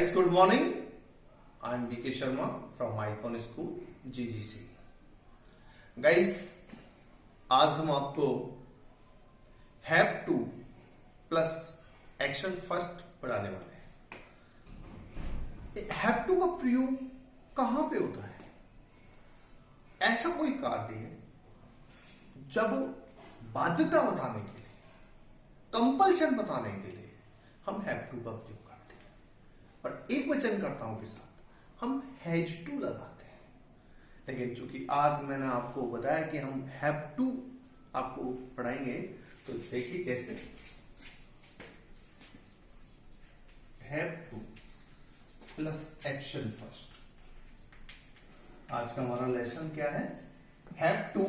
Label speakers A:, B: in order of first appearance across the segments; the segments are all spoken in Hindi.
A: Guys, good morning. I am BK Sharma from Icon School GGC. Guys, आज हम आपको have two plus action first पढ़ाने वाले हैं। हैव टू का प्रयोग कहां पे होता है? ऐसा कोई कार्य है जब बाध्यता बताने के लिए, कंपल्शन बताने के लिए हम हैव टू का प्रयोग करते हैं, और एक वचनकर्ताओं के साथ हम हैज टू लगाते हैं। लेकिन चूंकि आज मैंने आपको बताया कि हम हैव टू आपको पढ़ाएंगे, तो देखिए कैसे। Have two plus action first. आज का हमारा लेसन क्या है? Have two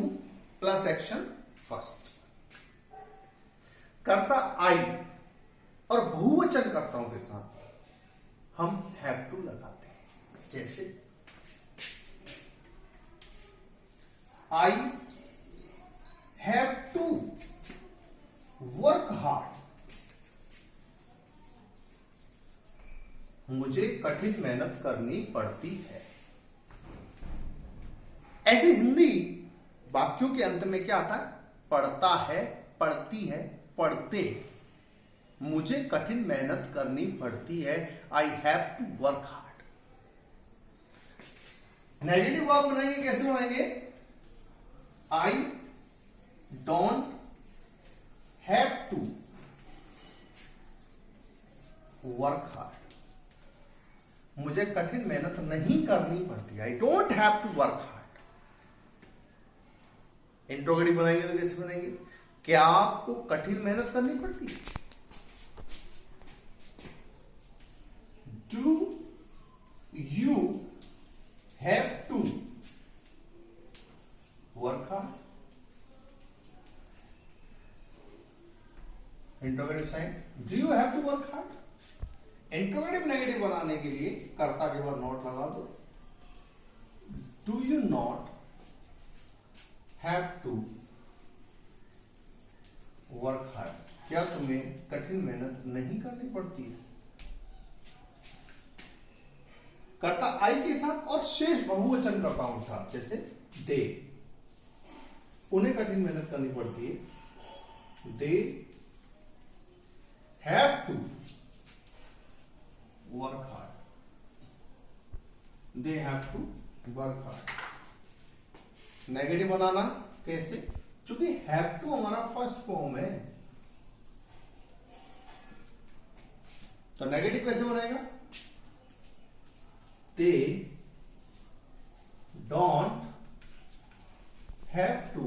A: plus action first. कर्ता आई और बहुवचन कर्ताओं के साथ हम हैव टू लगाते हैं। जैसे I have to work hard. मुझे कठिन मेहनत करनी पड़ती है। ऐसे हिंदी वाक्यों के अंत में क्या आता है? पढ़ता है, पढ़ती है, पढ़ते। मुझे कठिन मेहनत करनी पड़ती है। I have to work hard. Negative verb बनाएंगे, कैसे बनाएंगे? I don't have to work hard. मुझे कठिन मेहनत नहीं करनी पड़ती। I don't have to work hard. Interrogative बनाएंगे तो कैसे बनाएंगे? क्या आपको कठिन मेहनत करनी पड़ती है? Do you have to work hard? Interrogative sign, do you have to work hard? Interrogative negative बनाने के लिए कर्ता के बाद नॉट लगा दो। Do you not have to work hard? क्या तुम्हें कठिन मेहनत नहीं करनी पड़ती है? कर्ता आई के साथ और शेष बहुवचन कर्ताओं के साथ, जैसे दे, उन्हें कठिन मेहनत करनी पड़ती है। They have to work hard. They have to work hard. Negative बनाना कैसे? चूंकि हैव टू हमारा फर्स्ट फॉर्म है, तो नेगेटिव कैसे बनेगा? They don't have to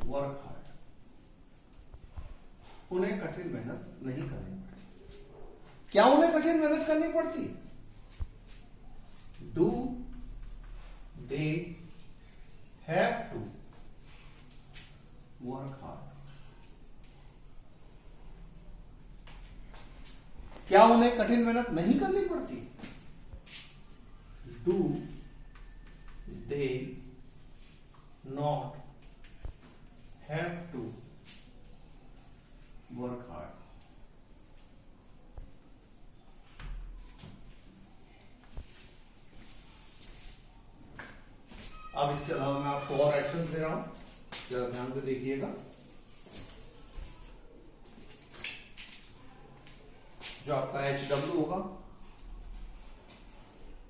A: work hard. उन्हें कठिन मेहनत नहीं करनी पड़ती। क्या उन्हें कठिन मेहनत करनी पड़ती? Do they have to work hard? क्या उन्हें कठिन मेहनत नहीं करनी पड़ती? Do they not have to work hard? अब इसके अलावा मैं आपको और एक्शन दे रहा हूं, जरा ध्यान से देखिएगा। जो आपका HW होगा,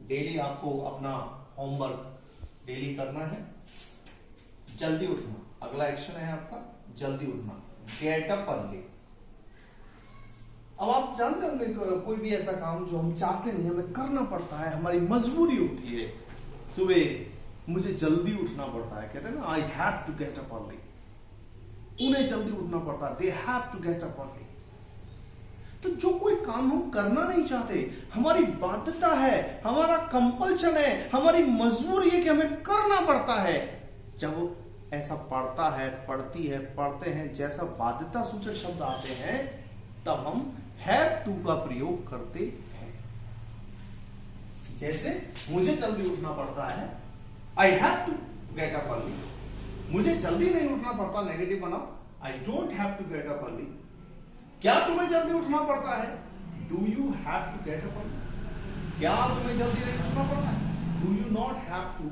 A: डेली आपको अपना होमवर्क डेली करना है। जल्दी उठना, अगला एक्शन है आपका जल्दी उठना। Gate up early. अब आप जानते होंगे कोई भी ऐसा काम जो हम चाहते नहीं, हमें करना पड़ता है, हमारी मजबूरी होती है। सुबह मुझे जल्दी उठना पड़ता है, कहते हैं ना, I have to get up early. उन्हें जल्दी उठना पड़ता है, they have to get up early. तो जो कोई काम हम करना नहीं चाहते, हमारी बाध्यता है, हमारा कंपल्शन है, हमारी मजबूरी है कि हमें करना पड़ता है, जब ऐसा पढ़ता है, पढ़ती है, पढ़ते हैं जैसा बाध्यता सूचक शब्द आते हैं, तब हम हैव टू का प्रयोग करते हैं। जैसे मुझे जल्दी उठना पड़ता है, I have to get up early. मुझे जल्दी नहीं उठना पड़ता, नेगेटिव बनाओ, I don't have to get up early. क्या तुम्हें जल्दी उठना पड़ता है? Do you have to get up early? क्या तुम्हें जल्दी नहीं उठना पड़ता है? Do you not have to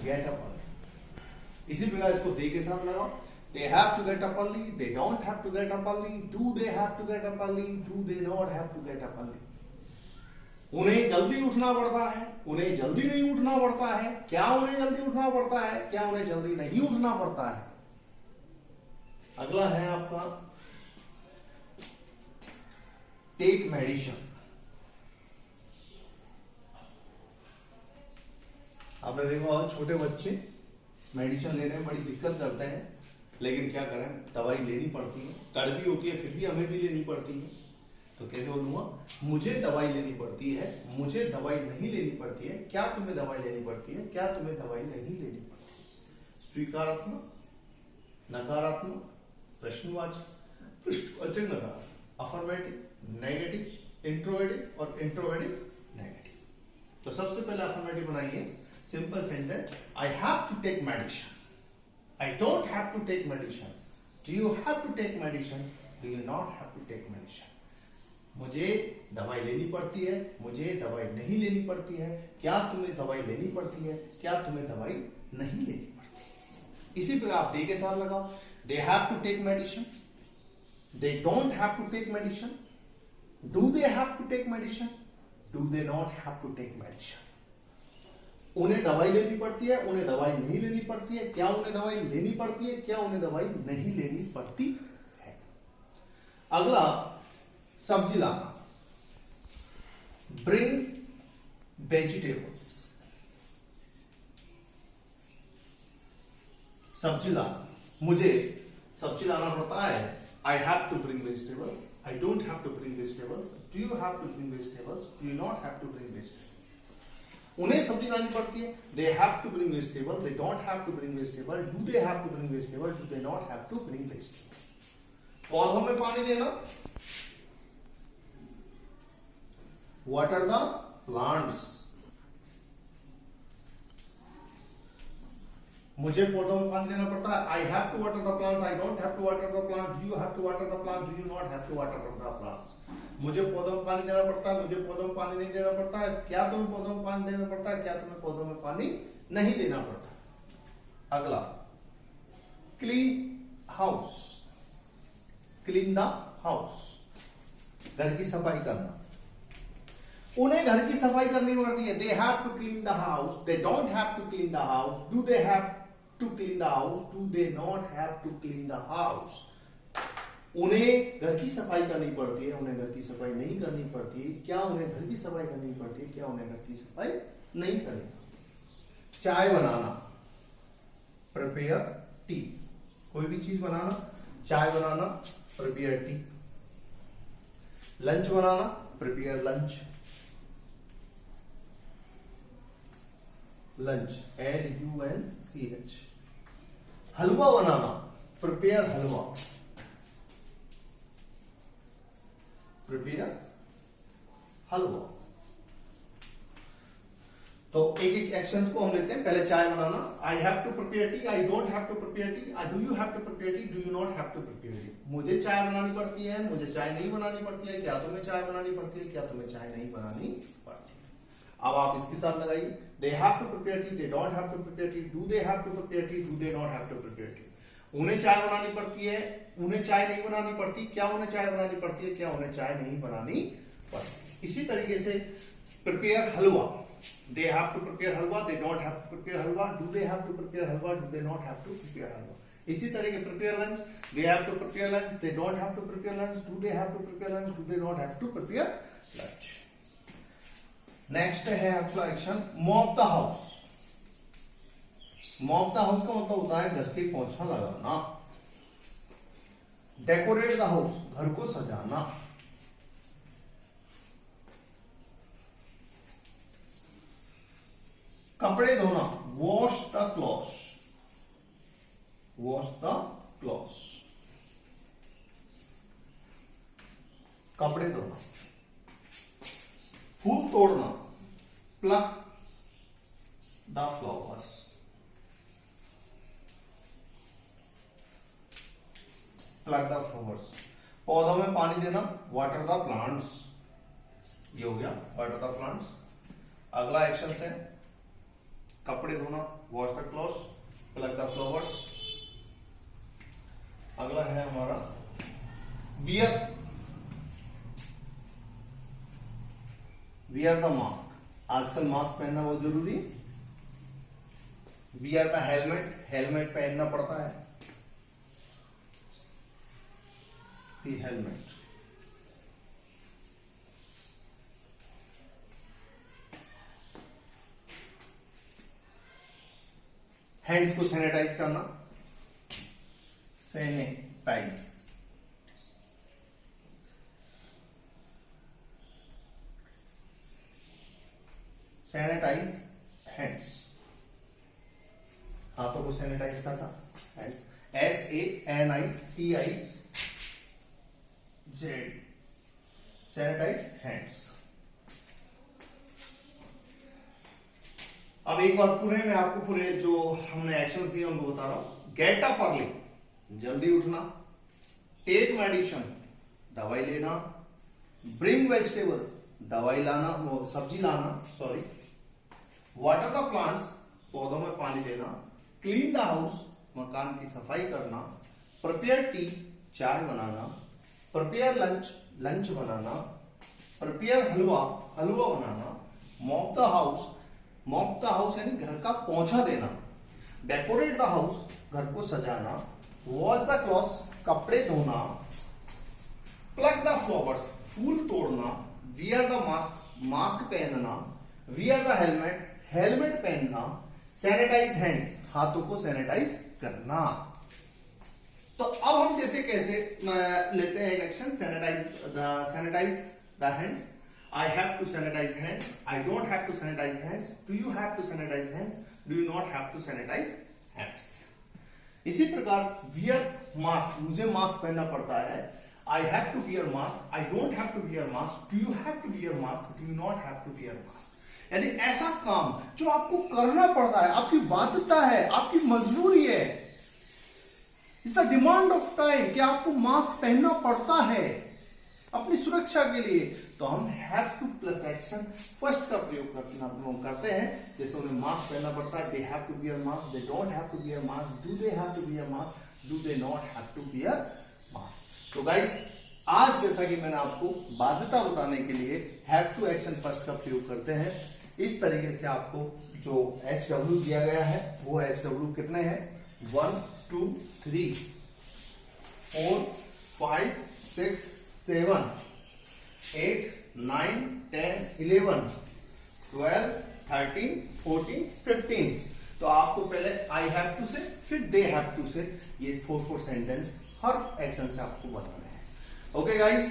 A: get up early? इसी प्रकार इसको दे के साथ लगाओ. They have to get up early. They don't have to get up early. Do they have to get up early? Do they not have to get up early? उन्हें जल्दी उठना पड़ता है, उन्हें जल्दी नहीं उठना पड़ता है. क्या उन्हें जल्दी उठना पड़ता है? क्या उन्हें जल्दी नहीं उठना पड़ता है? अगला है आपका टेक मेडिसिन. आपने देखा छोटे बच्चे मेडिसिन लेने में बड़ी दिक्कत करते हैं, लेकिन क्या करें, दवाई लेनी पड़ती है. कड़वी होती है, फिर भी हमें भी लेनी पड़ती है. तो कैसे बोलूंगा, मुझे दवाई लेनी पड़ती है, मुझे दवाई नहीं लेनी पड़ती है. क्या तुम्हें दवाई लेनी पड़ती है? क्या तुम्हें दवाई नहीं लेनी पड़ती है? स्वीकारात्मक, नकारात्मक, प्रश्नवाचक, पृष्ठवाचक नकार, अफर्मेटिव, नेगेटिव, इंट्रोवर्टेड और इंट्रोवर्टेड नेगेटिव. तो सबसे पहले अफर्मेटिव बनाइए. Simple sentence, I have to take medicine. I don't have to take medicine. Do you have to take medicine? Do you not have to take medicine? मुझे दवाई लेनी पड़ती है, मुझे दवाई नहीं लेनी पड़ती है. क्या तुम्हें दवाई लेनी पड़ती है? क्या तुम्हें दवाई नहीं लेनी पड़ती है? इसी प्रकार आप दे के साथ लगाओ. They have to take medicine. They don't have to take medicine. Do they have to take medicine? Do they not have to take medicine? उन्हें दवाई लेनी पड़ती है, उन्हें दवाई नहीं लेनी पड़ती है. क्या उन्हें दवाई लेनी पड़ती है? क्या उन्हें दवाई नहीं लेनी पड़ती है? अगला सब्जी लाना. Bring vegetables. सब्जी लाना, मुझे सब्जी लाना पड़ता है. I have to bring vegetables. I don't have to bring vegetables. Do you have to bring vegetables? Do you not have to bring vegetables? उन्हें सब्जी लानी पड़ती है. They have to bring vegetable. They don't have to bring vegetable. Do they have to bring vegetable? Do they not have to bring vegetable? पौधों में पानी देना, वाटर द प्लांट्स. मुझे पौधों में पानी देना पड़ता है. I have to water the plants. I don't have to water the plants. Do you have to water the plants? Do you not have to water the plants? मुझे पौधों में पानी देना पड़ता है, मुझे पौधों में पानी नहीं देना पड़ता है. क्या तुम्हें पौधों में पानी देना पड़ता है? क्या तुम्हें पौधों में पानी नहीं देना पड़ता? अगला clean house. Clean the house, घर की सफाई करना. उन्हें घर की सफाई करनी पड़ती है. They have to clean the house. They don't have to clean the house. Do they have to clean the house? Do they not have to clean the house? उन्हें घर की सफाई करनी पड़ती है, उन्हें घर की सफाई नहीं करनी पड़ती. क्या उन्हें घर की सफाई करनी पड़ती है? क्या उन्हें घर की सफाई नहीं करनी पड़ती? चाय बनाना, प्रिपेयर टी. कोई भी चीज बनाना, चाय बनाना, प्रिपेयर टी. लंच बनाना, प्रिपेयर लंच. Lunch, LUNCH. हलवा बनाना, प्रिपेयर हलवा. प्रिपेयर हलवा. तो एक एक एक्शन को हम लेते हैं. पहले चाय बनाना. I have to prepare tea. I don't have to prepare tea. Do you have to prepare tea? Do you not have to prepare tea? मुझे चाय बनानी पड़ती है, मुझे चाय नहीं बनानी पड़ती है. क्या तुम्हें चाय बनानी पड़ती है? क्या तुम्हें चाय नहीं बनानी पड़ती है? अब आप इसके साथ लगाइए. They have to prepare tea. They don't have to prepare tea. Do they have to prepare tea? Do they not have to prepare tea? उन्हें चाय बनानी पड़ती है, उन्हें चाय नहीं बनानी पड़ती. क्या उन्हें चाय बनानी पड़ती है? क्या उन्हें चाय नहीं बनानी पड़ती? इसी तरीके से prepare halwa. They have to prepare halwa. They don't have to prepare halwa. Do they have to prepare halwa? Do they not have to prepare halwa? इसी तरह के prepare lunch. They have to prepare lunch. They don't have to prepare lunch. Do they have to prepare lunch? Do they not have to prepare lunch? Next है आपका action mop the house. Mop the house का मतलब होता है घर के पोछा लगाना. डेकोरेट द हाउस, घर को सजाना. कपड़े धोना, wash the clothes. Wash the clothes, कपड़े धोना. फूल तोड़ना, plug the flowers. Plug the flowers. पौधों में पानी देना, वाटर द प्लांट्स. ये हो गया वाटर द प्लांट्स। अगला एक्शन है कपड़े धोना, wash the clothes, plug the flowers. अगला है हमारा वियर द मास्क। आजकल मास्क पहनना बहुत जरूरी है। वियर द हेलमेट, हेलमेट पहनना पड़ता है। हेलमेट। हैंड्स को सैनिटाइज करना, सैनिटाइज। सैनिटाइज हैंड्स, हाथों को सैनिटाइज करना। SANITIZ, sanitize hands. अब एक बार पूरे मैं आपको पूरे जो हमने एक्शंस दिए उनको बता रहा हूं। गेट अप अर्ली, जल्दी उठना। टेक मेडिसिन, दवाई लेना। ब्रिंग वेजिटेबल्स, दवाई लाना, सब्जी लाना, सॉरी। वाटर द प्लांट्स, पौधों में पानी देना। क्लीन द हाउस, मकान की सफाई करना। प्रिपेयर टी, चाय बनाना। प्रिपेयर लंच, लंच बनाना। प्रिपेयर हलवा, हलवा बनाना। Mop the house, mop the house यानी घर का पोंछा देना। डेकोरेट द हाउस, घर को सजाना। वॉश द क्लॉथ्स, कपड़े धोना। प्लग द फ्लावर्स, फूल तोड़ना। वियर द मास्क, मास्क पहनना। वियर द हेलमेट, हेलमेट पहनना। सैनिटाइज हैंड्स, हाथों को सैनिटाइज करना। तो अब हम जैसे कैसे लेते हैं एक action, sanitize the hands. I have to sanitize hands. I don't have to sanitize hands. Do you have to sanitize hands? Do you not have to sanitize hands? इसी प्रकार wear mask, मुझे मास्क पहनना पड़ता है। I have to wear mask. I don't have to wear mask. Do you have to wear mask? Do you not have to wear mask? यानी ऐसा काम जो आपको करना पड़ता है, आपकी बाध्यता है, आपकी मजबूरी है। It's the demand of time कि आपको मास्क पहनना पड़ता है अपनी सुरक्षा के लिए। तो हम have two plus action first का प्रयोग करते हैं। जैसे उन्हें मास्क पहनना पड़ता है, they have to wear mask. They don't have to wear mask. Do they have to wear mask? Do they not have to wear mask? तो गाइस, आज जैसा कि मैंने आपको बाध्यता बताने के लिए हैव टू एक्शन फर्स्ट का प्रयोग करते हैं। इस तरीके से आपको जो HW दिया गया है वो HW कितने हैं? 1 2 3 4 5 6 7 8 9 10 11 12 13 14 15। तो आपको पहले आई हैव टू से, फिर दे हैव टू से, ये 4 सेंटेंस हर एक्शन से आपको बनाने हैं। ओके गाइस,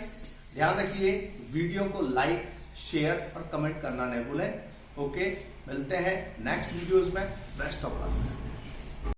A: ध्यान रखिए, वीडियो को लाइक, शेयर और कमेंट करना नहीं भूलें। ओके, मिलते हैं नेक्स्ट वीडियोस में। Best of luck.